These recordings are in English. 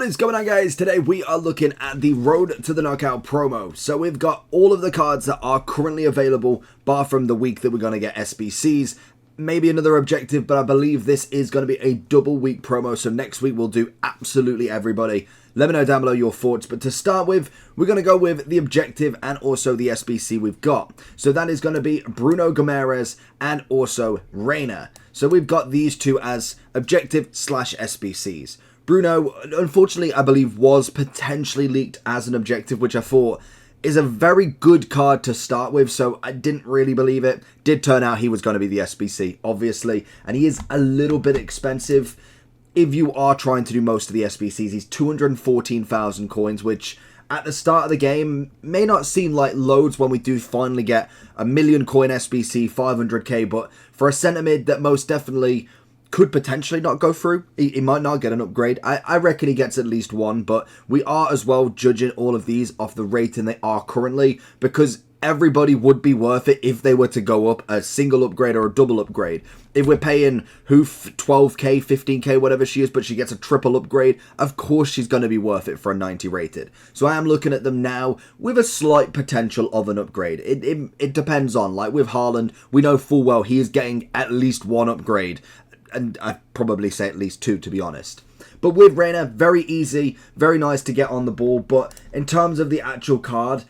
What is going on, guys? Today we are looking at the Road to the Knockout promo. So we've got all of the cards that are currently available, bar from the week that we're going to get SBCs. Maybe another objective, but I believe this is going to be a double week promo. So next week we'll do absolutely everybody. Let me know down below your thoughts. But to start with, we're going to go with the objective and also the SBC we've got. So that is going to be Bruno Guimaraes and also Reina. So we've got these two as objective / SBCs. Bruno, unfortunately, I believe was potentially leaked as an objective, which I thought is a very good card to start with, so I didn't really believe it. Did turn out he was going to be the SBC, obviously, and he is a little bit expensive if you are trying to do most of the SBCs. He's 214,000 coins, which at the start of the game may not seem like loads when we do finally get a million coin SBC, 500k, but for a centre mid that most definitely could potentially not go through. He might not get an upgrade. I reckon he gets at least one, but we are as well judging all of these off the rating they are currently, because everybody would be worth it if they were to go up a single upgrade or a double upgrade. If we're paying Hoof 12k, 15k, whatever she is, but she gets a triple upgrade, of course she's going to be worth it for a 90 rated. So I am looking at them now with a slight potential of an upgrade. It depends on, like with Haaland, we know full well he is getting at least one upgrade. And I'd probably say at least two, to be honest. But with Reina, very easy, very nice to get on the ball. But in terms of the actual card,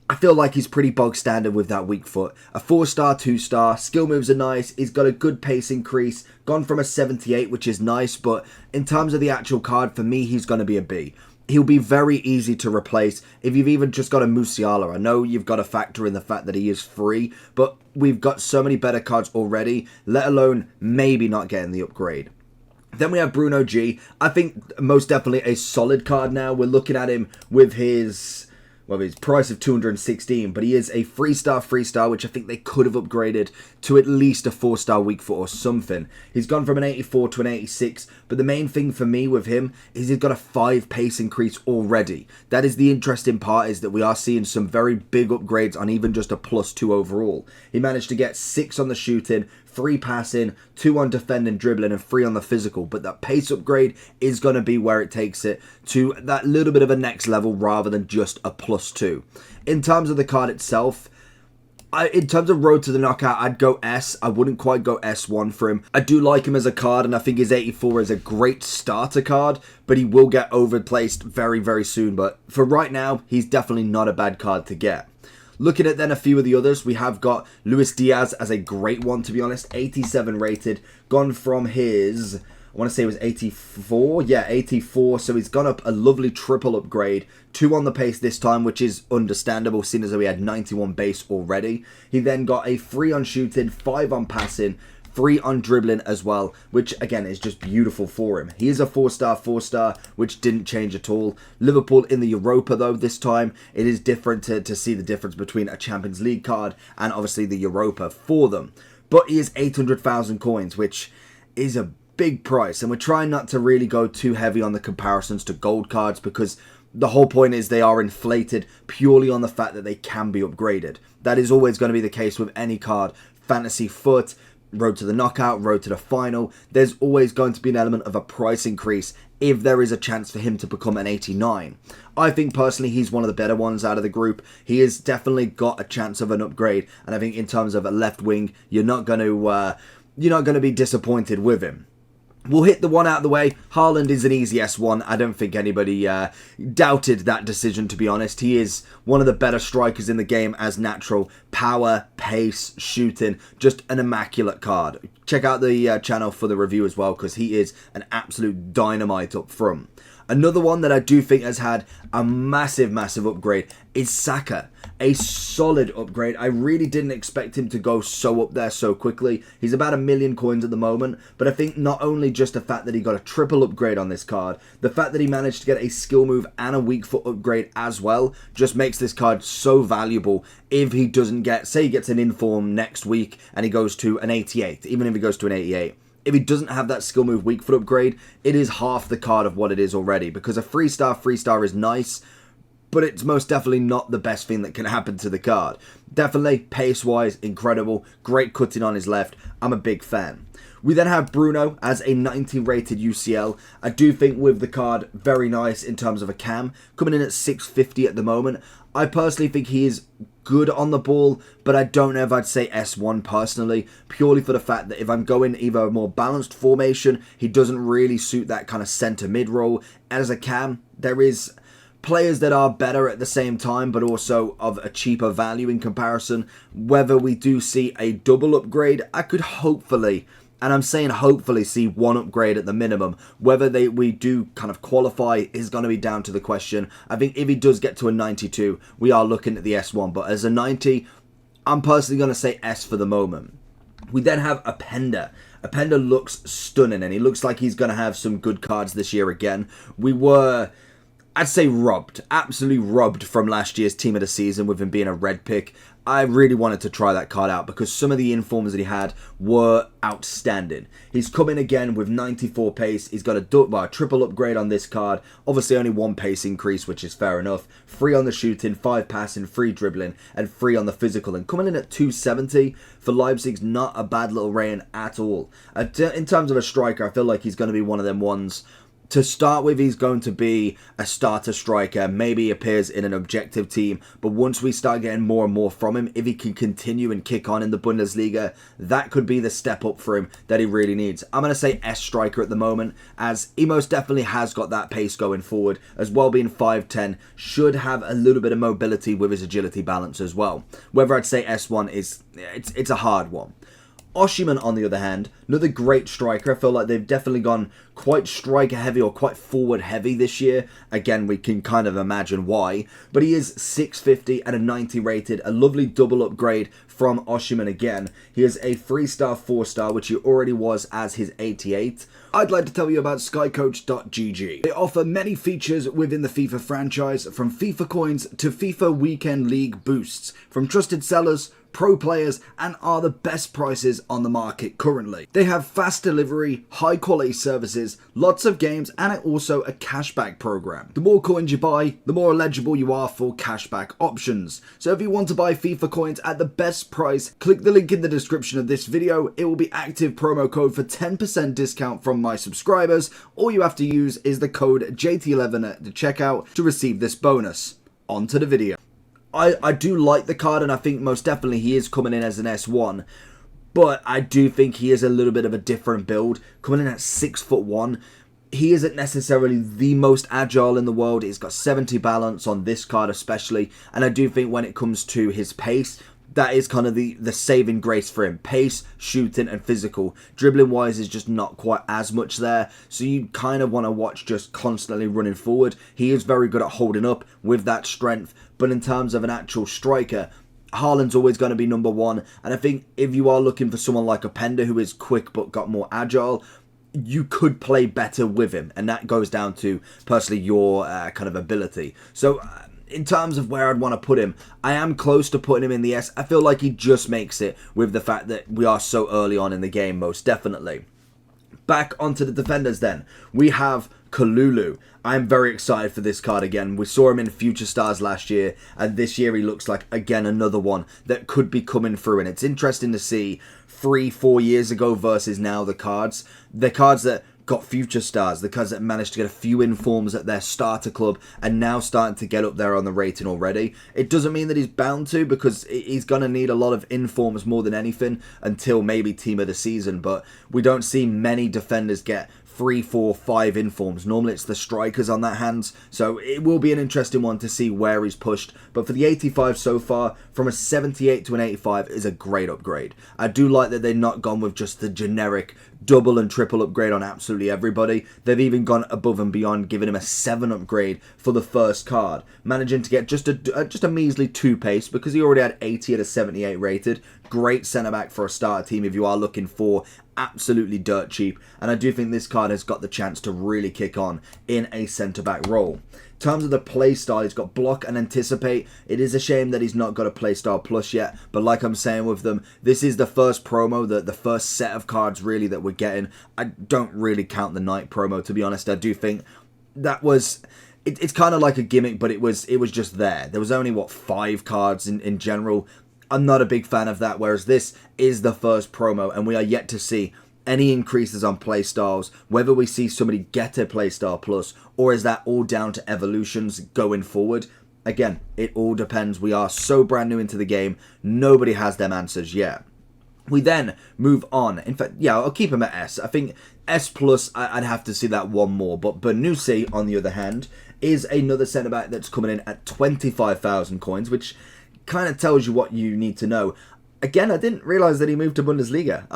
I feel like he's pretty bog standard with that weak foot. A 4-star, 2-star, skill moves are nice. He's got a good pace increase, gone from a 78, which is nice. But in terms of the actual card, for me, he's going to be a B. He'll be very easy to replace if you've even just got a Musiala. I know you've got to factor in the fact that he is free, but we've got so many better cards already, let alone maybe not getting the upgrade. Then we have Bruno G. I think most definitely a solid card now. We're looking at him with his price of 216, but he is a 3-star, which I think they could have upgraded to at least a 4-star weak foot or something. He's gone from an 84 to an 86, but the main thing for me with him is he's got a 5 pace increase already. That is the interesting part, is that we are seeing some very big upgrades on even just a +2 overall. He managed to get 6 on the shooting, 3 passing, 2 on defending, dribbling, and 3 on the physical. But that pace upgrade is going to be where it takes it to that little bit of a next level rather than just a +2. In terms of the card itself, in terms of Road to the Knockout, I'd go S. I wouldn't quite go S1 for him. I do like him as a card, and I think his 84 is a great starter card, but he will get overplaced very, very soon. But for right now, he's definitely not a bad card to get. Looking at then a few of the others, we have got Luis Diaz as a great one, to be honest. 87 rated, gone from his, I want to say it was 84. Yeah, 84. So he's gone up a lovely triple upgrade. 2 on the pace this time, which is understandable, seeing as though he had 91 base already. He then got a 3 on shooting, 5 on passing, 3 on dribbling as well, which again is just beautiful for him. He is a 4-star, which didn't change at all. Liverpool in the Europa, though, this time it is different to see the difference between a Champions League card and obviously the Europa for them. But he is 800,000 coins, which is a big price, and we're trying not to really go too heavy on the comparisons to gold cards, because the whole point is they are inflated purely on the fact that they can be upgraded. That is always going to be the case with any card. Fantasy Foot, Road to the Knockout, Road to the Final, there's always going to be an element of a price increase if there is a chance for him to become an 89. I think personally he's one of the better ones out of the group. He has definitely got a chance of an upgrade, and I think in terms of a left wing, you're not going to be disappointed with him. We'll hit the one out of the way. Haaland is an easy S1. I don't think anybody doubted that decision, to be honest. He is one of the better strikers in the game as natural. Power, pace, shooting, just an immaculate card. Check out the channel for the review as well, because he is an absolute dynamite up front. Another one that I do think has had a massive upgrade is Saka. A solid upgrade. I really didn't expect him to go so up there so quickly. He's about 1 million coins at the moment, but I think not only just the fact that he got a triple upgrade on this card, the fact that he managed to get a skill move and a weak foot upgrade as well just makes this card so valuable. If he doesn't get, say he gets an inform next week and he goes to an 88, even if he goes to an 88, if he doesn't have that skill move weak foot upgrade, it is half the card of what it is already, because a 3-star is nice, but it's most definitely not the best thing that can happen to the card. Definitely, pace-wise, incredible. Great cutting on his left. I'm a big fan. We then have Bruno as a 90 rated UCL. I do think with the card, very nice in terms of a cam, coming in at 650 at the moment. I personally think he is good on the ball, but I don't know if I'd say S1 personally, purely for the fact that if I'm going either a more balanced formation, he doesn't really suit that kind of centre mid role. As a cam, there is players that are better at the same time, but also of a cheaper value in comparison. Whether we do see a double upgrade, I could hopefully, and I'm saying hopefully, see one upgrade at the minimum. Whether we do kind of qualify is going to be down to the question. I think if he does get to a 92, we are looking at the S1. But as a 90, I'm personally going to say S for the moment. We then have Openda. Openda looks stunning, and he looks like he's going to have some good cards this year again. We were, I'd say, robbed. Absolutely robbed from last year's team of the season with him being a red pick. I really wanted to try that card out because some of the informs that he had were outstanding. He's coming again with 94 pace. He's got a triple upgrade on this card. Obviously only 1 pace increase, which is fair enough. 3 on the shooting, 5 passing, 3 dribbling, and 3 on the physical. And coming in at 270 for Leipzig's not a bad little reign at all. In terms of a striker, I feel like he's going to be one of them ones. To start with, he's going to be a starter striker, maybe appears in an objective team, but once we start getting more and more from him, if he can continue and kick on in the Bundesliga, that could be the step up for him that he really needs. I'm going to say S striker at the moment, as he most definitely has got that pace going forward, as well being 5'10", should have a little bit of mobility with his agility balance as well. Whether I'd say S1 is, it's a hard one. Osimhen, on the other hand, another great striker. I feel like they've definitely gone quite striker heavy or quite forward heavy this year. Again, we can kind of imagine why. But he is 650 and a 90 rated. A lovely double upgrade from Osimhen again. He is a 3-star, 4-star, which he already was as his 88. I'd like to tell you about skycoach.gg. They offer many features within the FIFA franchise, from FIFA coins to FIFA Weekend League boosts, from trusted sellers, pro players, and are the best prices on the market currently. They have fast delivery, high quality services, lots of games, and also a cashback program. The more coins you buy, the more eligible you are for cashback options. So if you want to buy FIFA coins at the best price, click the link in the description of this video. It will be active promo code for 10% discount from my subscribers. All you have to use is the code JT11 at the checkout to receive this bonus. On to the video. I do like the card, and I think most definitely he is coming in as an S1, but I do think he is a little bit of a different build. Coming in at 6'1", he isn't necessarily the most agile in the world. He's got 70 balance on this card especially, and I do think when it comes to his pace, that is kind of the saving grace for him. Pace, shooting, and physical. Dribbling wise is just not quite as much there, so you kind of want to watch just constantly running forward. He is very good at holding up with that strength, but in terms of an actual striker, Haaland's always going to be number 1, and I think if you are looking for someone like Openda who is quick but got more agile, you could play better with him, and that goes down to personally your kind of ability. So in terms of where I'd want to put him, I am close to putting him in the S. I feel like he just makes it with the fact that we are so early on in the game, most definitely. Back onto the defenders then. We have Kalulu. I'm very excited for this card again. We saw him in Future Stars last year, and this year he looks like, again, another one that could be coming through. And it's interesting to see 3-4 years ago versus now the cards. The cards that got Future Stars, the cards that managed to get a few informs at their starter club and now starting to get up there on the rating already. It doesn't mean that he's bound to, because he's going to need a lot of informs more than anything until maybe team of the season, but we don't see many defenders get 3, 4, 5 informs. Normally it's the strikers on that hands, so it will be an interesting one to see where he's pushed. But for the 85 so far, from a 78 to an 85 is a great upgrade. I do like that they've not gone with just the generic double and triple upgrade on absolutely everybody. They've even gone above and beyond, giving him a 7 upgrade for the first card, managing to get just a measly 2 pace, because he already had 80 at a 78 rated. Great centre back for a starter team if you are looking for absolutely dirt cheap, and I do think this card has got the chance to really kick on in a centre back role. In terms of the play style, he's got block and anticipate. It is a shame that he's not got a play style plus yet, but like I'm saying with them, this is the first promo, the first set of cards really that we're getting. I don't really count the night promo, to be honest. I do think that was, it's kind of like a gimmick, but it was just there. There was only, what, 5 cards in general. I'm not a big fan of that, whereas this is the first promo, and we are yet to see any increases on playstyles, whether we see somebody get a playstyle plus, or is that all down to evolutions going forward? Again, it all depends. We are so brand new into the game, nobody has them answers yet. We then move on. In fact, yeah, I'll keep him at S. I think S plus, I'd have to see that one more. But Bernussi, on the other hand, is another centre-back that's coming in at 25,000 coins, which kind of tells you what you need to know. Again, I didn't realise that he moved to Bundesliga.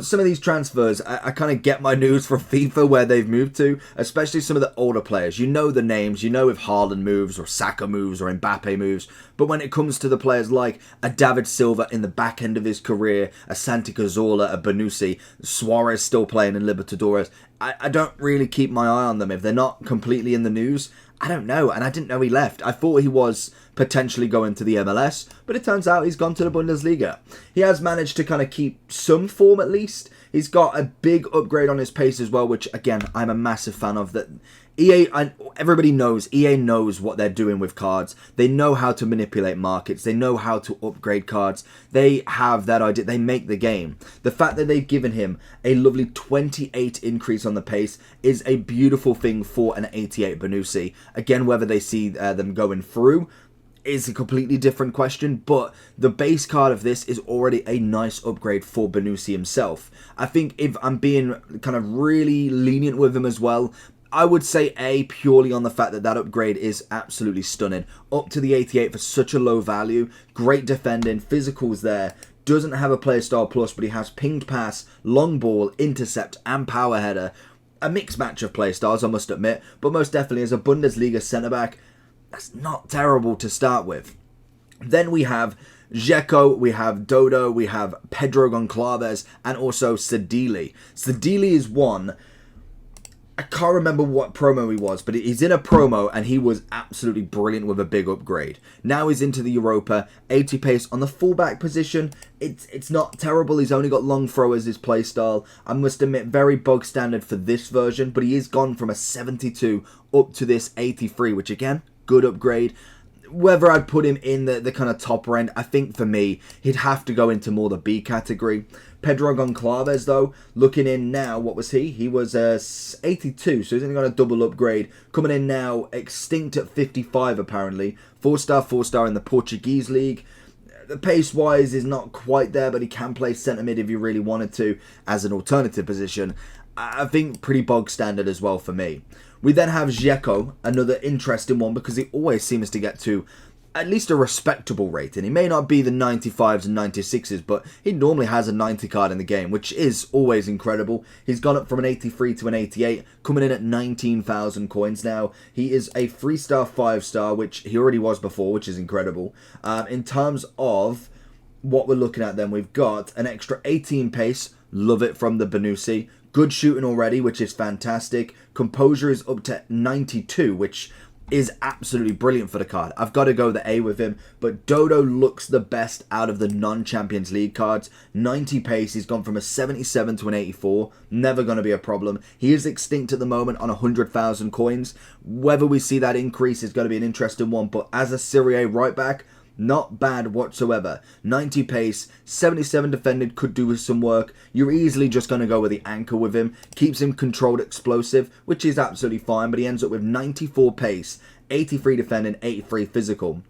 Some of these transfers, I kind of get my news from FIFA where they've moved to, especially some of the older players. You know the names, you know if Haaland moves, or Saka moves, or Mbappe moves. But when it comes to the players like a David Silva in the back end of his career, a Santi Cazorla, a Bernussi, Suarez still playing in Libertadores, I don't really keep my eye on them. If they're not completely in the news, I don't know, and I didn't know he left. I thought he was potentially going to the MLS, but it turns out he's gone to the Bundesliga. He has managed to kind of keep some form at least. He's got a big upgrade on his pace as well, which again, I'm a massive fan of. That everybody knows, EA knows what they're doing with cards. They know how to manipulate markets. They know how to upgrade cards. They have that idea. They make the game. The fact that they've given him a lovely 28 increase on the pace is a beautiful thing for an 88 Bernussi. Again, whether they see them going through is a completely different question, but the base card of this is already a nice upgrade for Bernussi himself. I think if I'm being kind of really lenient with him as well, I would say A, purely on the fact that that upgrade is absolutely stunning. Up to the 88 for such a low value, great defending, physicals there, doesn't have a playstyle plus, but he has pinged pass, long ball, intercept, and power header. A mixed match of playstyles, I must admit, but most definitely as a Bundesliga centre-back, that's not terrible to start with. Then we have Dzeko, we have Dodo, we have Pedro Goncalves, and also Sedili. Sedili is one, I can't remember what promo he was, but he's in a promo and he was absolutely brilliant with a big upgrade. Now he's into the Europa, 80 pace on the fullback position. It's not terrible. He's only got long throw as his playstyle. I must admit, very bog standard for this version, but he is gone from a 72 up to this 83, which again, good upgrade. Whether I'd put him in the kind of top end, I think for me, he'd have to go into more the B category. Pedro Goncalves, though, looking in now, what was he? He was 82, so he's only got a double upgrade. Coming in now, extinct at 55, apparently. 4-star in the Portuguese league. The pace-wise is not quite there, but he can play centre mid if you really wanted to as an alternative position. I think pretty bog standard as well for me. We then have Dzeko, another interesting one because he always seems to get to at least a respectable rating. He may not be the 95s and 96s, but he normally has a 90 card in the game, which is always incredible. He's gone up from an 83 to an 88, coming in at 19,000 coins now. He is a 3-star, 5-star, which he already was before, which is incredible. In terms of what we're looking at then, we've got an extra 18 pace, love it from the Bernussi. Good shooting already, which is fantastic. Composure is up to 92, which is absolutely brilliant for the card. I've got to go the A with him, but Dodo looks the best out of the non-Champions League cards. 90 pace, he's gone from a 77 to an 84. Never going to be a problem. He is extinct at the moment on 100,000 coins. Whether we see that increase is going to be an interesting one, but as a Serie A right back, not bad whatsoever. 90 pace, 77 defended, could do with some work. You're easily just going to go with the anchor with him. Keeps him controlled explosive, which is absolutely fine, but he ends up with 94 pace, 83 defending, 83 physical.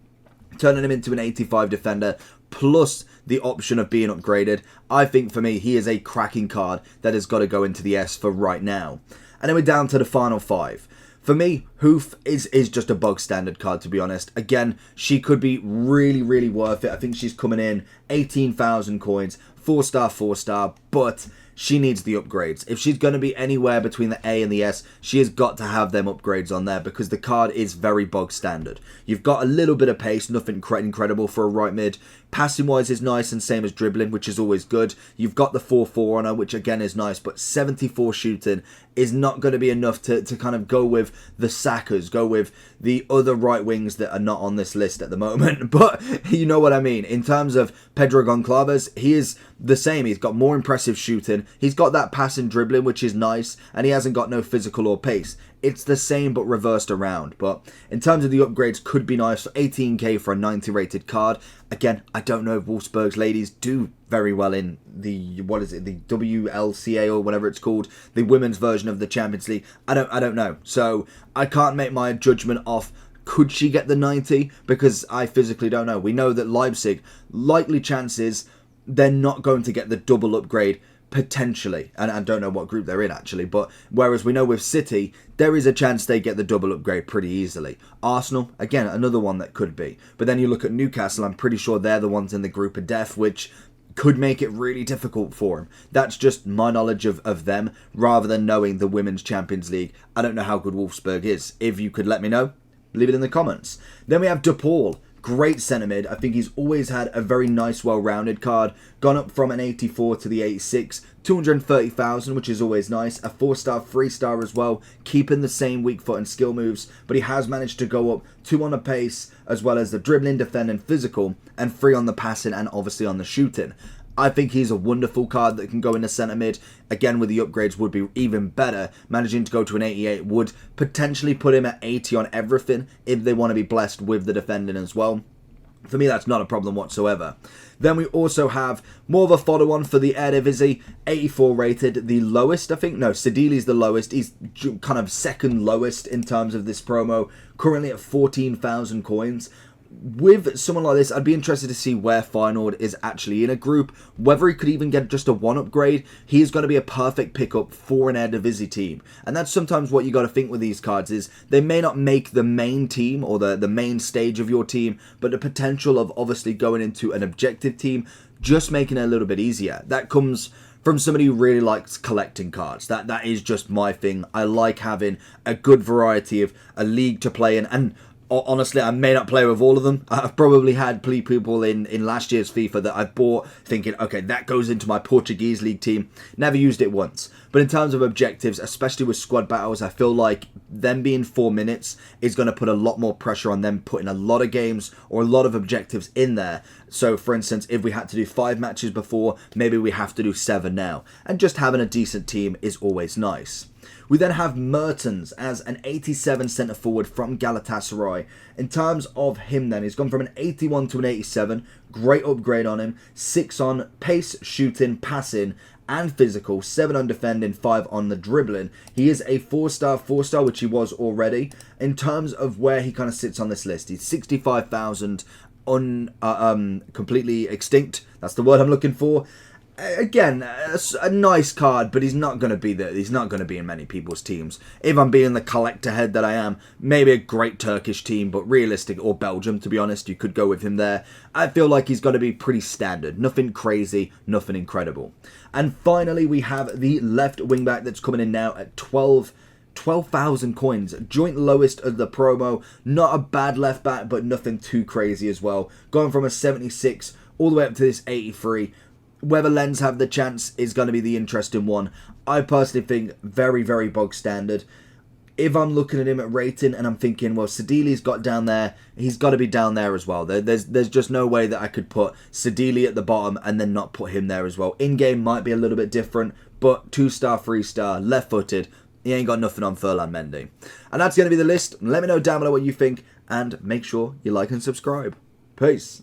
Turning him into an 85 defender, plus the option of being upgraded. I think for me, he is a cracking card that has got to go into the S for right now. And then we're down to the final 5. For me, Hoof is just a bog standard card, to be honest. Again, she could be really, really worth it. I think she's coming in 18,000 coins, 4-star, 4-star, but she needs the upgrades. If she's going to be anywhere between the A and the S, she has got to have them upgrades on there because the card is very bog standard. You've got a little bit of pace, nothing incredible for a right mid. Passing wise is nice and same as dribbling, which is always good. You've got the 4-4 on her, which again is nice, but 74 shooting is not going to be enough to kind of go with the Sackers, go with the other right wings that are not on this list at the moment. But you know what I mean. In terms of Pedro Goncalves, he is the same. He's got more impressive shooting. He's got that passing dribbling, which is nice, and he hasn't got no physical or pace. it's the same but reversed around. But in terms of the upgrades, could be nice. 18k for a 90 rated card. Again, I don't know if Wolfsburg's ladies do very well in the, what is it, the WLCA or whatever it's called, the women's version of the Champions League. I don't know. So I can't make my judgment off could she get the 90, because I physically don't know. We know that Leipzig, likely chances, they're not going to get the double upgrade, potentially. And I don't know what group they're in, actually. But whereas we know with City, there is a chance they get the double upgrade pretty easily. Arsenal, again, another one that could be. But then you look at Newcastle, I'm pretty sure they're the ones in the group of death, which could make it really difficult for them. That's just my knowledge of them, rather than knowing the Women's Champions League. I don't know how good Wolfsburg is. If you could let me know, leave it in the comments. Then we have De Paul. Great centre mid. I think he's always had a very nice, well-rounded card. Gone up from an 84 to the 86. 230,000, which is always nice. A 4-star, 3-star as well. Keeping the same weak foot and skill moves. But he has managed to go up 2 on the pace, as well as the dribbling, defending, physical, and 3 on the passing, and obviously on the shooting. I think he's a wonderful card that can go in the centre mid. Again, with the upgrades would be even better. Managing to go to an 88 would potentially put him at 80 on everything if they want to be blessed with the defending as well. For me, that's not a problem whatsoever. Then we also have more of a follow-on for the Eredivisie, 84 rated, the lowest, I think. No, Sedili's the lowest. He's kind of second lowest in terms of this promo, currently at 14,000 coins. With someone like this, I'd be interested to see where Feyenoord is actually in a group, whether he could even get just a 1 upgrade. He is going to be a perfect pickup for an Eredivisie team, and that's sometimes what you got to think with these cards is they may not make the main team or the main stage of your team, but the potential of obviously going into an objective team, just making it a little bit easier. That comes from somebody who really likes collecting cards. That is just my thing. I like having a good variety of a league to play in, and honestly, I may not play with all of them. I've probably had people in last year's FIFA that I've bought thinking, okay, that goes into my Portuguese league team. Never used it once. But in terms of objectives, especially with squad battles, I feel like them being 4 minutes is going to put a lot more pressure on them putting a lot of games or a lot of objectives in there. So, for instance, if we had to do 5 matches before, maybe we have to do 7 now. And just having a decent team is always nice. We then have Mertens as an 87 centre forward from Galatasaray. In terms of him then, he's gone from an 81 to an 87. Great upgrade on him. 6 on pace, shooting, passing, and physical. 7 on defending, 5 on the dribbling. He is a 4-star, which he was already. In terms of where he kind of sits on this list, he's 65,000 completely extinct. That's the word I'm looking for. Again, a nice card, but he's not going to be there. He's not going to be in many people's teams. If I'm being the collector head that I am, maybe a great Turkish team, but realistic, or Belgium, to be honest, you could go with him there. I feel like he's going to be pretty standard. Nothing crazy, nothing incredible. And finally, we have the left wing-back that's coming in now at 12,000 coins. Joint lowest of the promo. Not a bad left back, but nothing too crazy as well. Going from a 76 all the way up to this 83. Whether Lens have the chance is going to be the interesting one. I personally think very, very bog standard. If I'm looking at him at rating and I'm thinking, well, Sedili's got down there, he's got to be down there as well. There's just no way that I could put Sedili at the bottom and then not put him there as well. In-game might be a little bit different, but 2-star, 3-star, left-footed, he ain't got nothing on Ferland Mendy. And that's going to be the list. Let me know down below what you think, and make sure you like and subscribe. Peace.